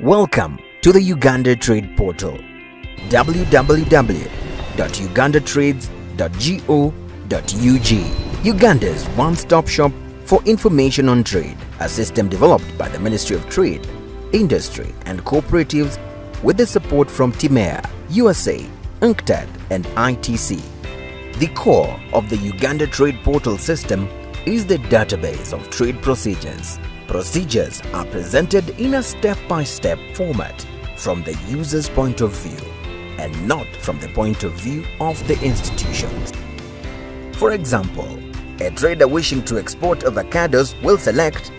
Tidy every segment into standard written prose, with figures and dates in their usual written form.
Welcome to the Uganda Trade Portal www.ugandatrades.go.ug. Uganda's one-stop shop for information on trade, a system developed by the Ministry of Trade, Industry and Cooperatives with the support from TIMEA, USA, UNCTAD and ITC. The core of the Uganda Trade Portal system is the database of trade procedures. Procedures are presented in a step-by-step format from the user's point of view and not from the point of view of the institutions. For example, a trader wishing to export avocados will select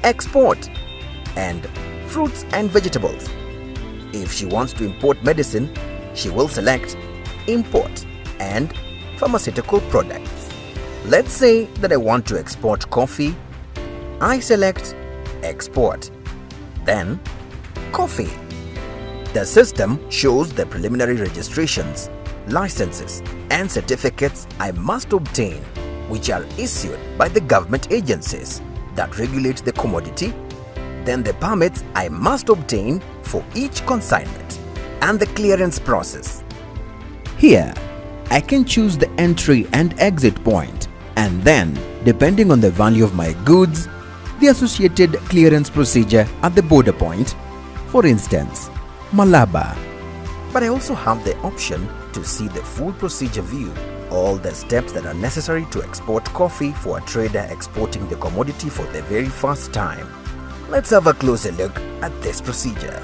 Export and Fruits and Vegetables. If she wants to import medicine, she will select Import and Pharmaceutical Products. Let's say that I want to export coffee. I select Export, then Coffee. The system shows the preliminary registrations, licenses and certificates I must obtain, which are issued by the government agencies that regulate the commodity, then the permits I must obtain for each consignment, and the clearance process. Here, I can choose the entry and exit point, and then, depending on the value of my goods, the associated clearance procedure at the border point, for instance, Malaba. But I also have the option to see the full procedure view, all the steps that are necessary to export coffee for a trader exporting the commodity for the very first time. Let's have a closer look at this procedure.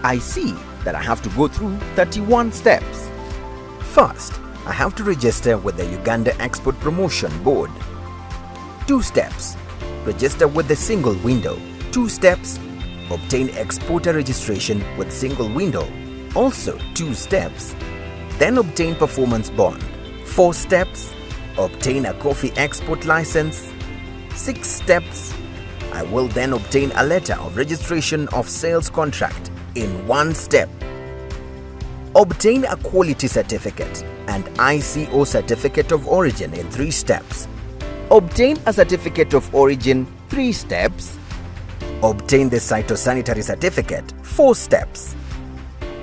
I see that I have to go through 31 steps. First, I have to register with the Uganda Export Promotion Board. 2 steps. Register with the single window. 2 steps. Obtain exporter registration with single window. Also 2 steps. Then obtain performance bond. 4 steps. Obtain a coffee export license. 6 steps. I will then obtain a letter of registration of sales contract in 1 step. Obtain a quality certificate and ICO certificate of origin in 3 steps. Obtain a certificate of origin 3 steps. Obtain the phytosanitary certificate 4 steps.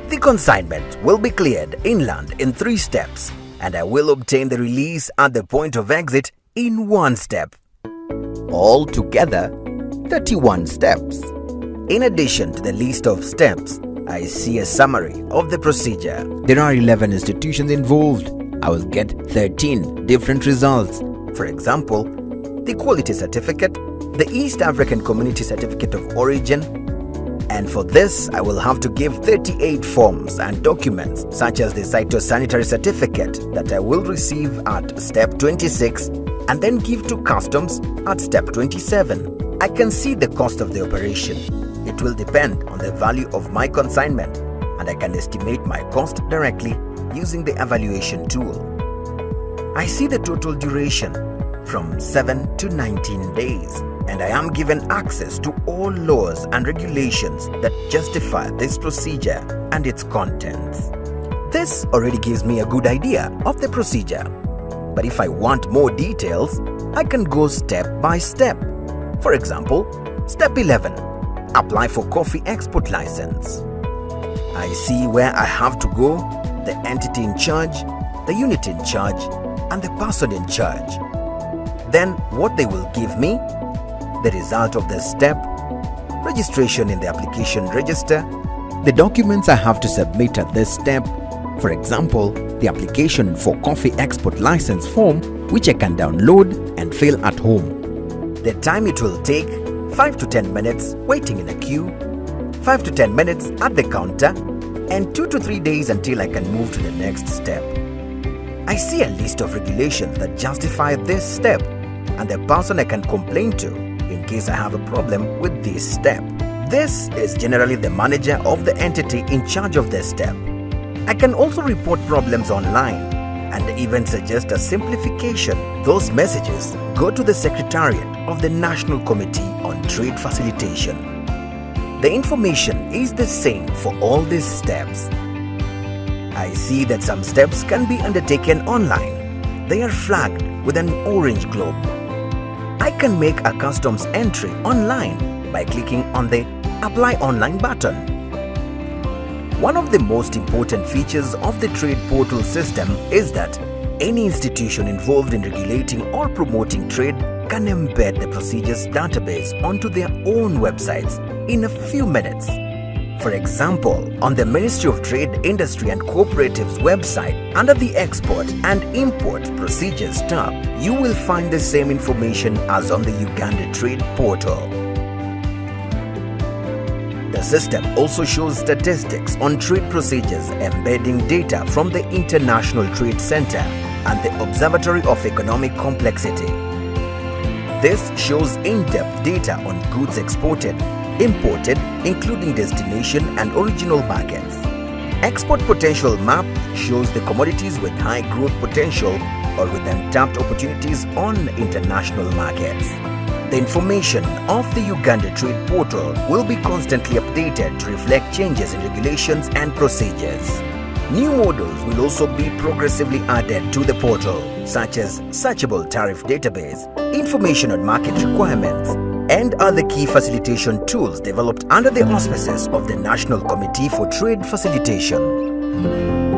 The consignment will be cleared inland in 3 steps, and I will obtain the release at the point of exit in 1 step. Altogether, 31 steps. In addition to the list of steps, I see a summary of the procedure. There are 11 institutions involved. I will get 13 different results. For example, the Quality Certificate, the East African Community Certificate of Origin, and for this I will have to give 38 forms and documents such as the Phytosanitary Certificate that I will receive at step 26 and then give to Customs at step 27. I can see the cost of the operation. It will depend on the value of my consignment, and I can estimate my cost directly using the evaluation tool. I see the total duration from 7 to 19 days, and I am given access to all laws and regulations that justify this procedure and its contents. This already gives me a good idea of the procedure. But if I want more details, I can go step by step. For example, step 11. Apply for coffee export license. I see where I have to go, the entity in charge, the unit in charge, and the person in charge. Then what they will give me, the result of the step, registration in the application register, the documents I have to submit at this step, for example, the application for coffee export license form, which I can download and fill at home. The time it will take, 5 to 10 minutes waiting in a queue, 5 to 10 minutes at the counter, and 2 to 3 days until I can move to the next step. I see a list of regulations that justify this step and the person I can complain to in case I have a problem with this step. This is generally the manager of the entity in charge of this step. I can also report problems online and even suggest a simplification. Those messages go to the Secretariat of the National Committee on Trade Facilitation. The information is the same for all these steps. I see that some steps can be undertaken online. They are flagged with an orange globe. I can make a customs entry online by clicking on the Apply Online button. One of the most important features of the trade portal system is that any institution involved in regulating or promoting trade can embed the procedures database onto their own websites in a few minutes. For example, on the Ministry of Trade, Industry and Cooperatives website, under the Export and Import Procedures tab, you will find the same information as on the Uganda Trade Portal. The system also shows statistics on trade procedures, embedding data from the International Trade Center and the Observatory of Economic Complexity. This shows in-depth data on goods exported, imported, including destination and original markets. Export Potential Map shows the commodities with high growth potential or with untapped opportunities on international markets. The information of the Uganda Trade Portal will be constantly updated to reflect changes in regulations and procedures. New modules will also be progressively added to the portal, such as searchable tariff database, information on market requirements, and other key facilitation tools developed under the auspices of the National Committee for Trade Facilitation.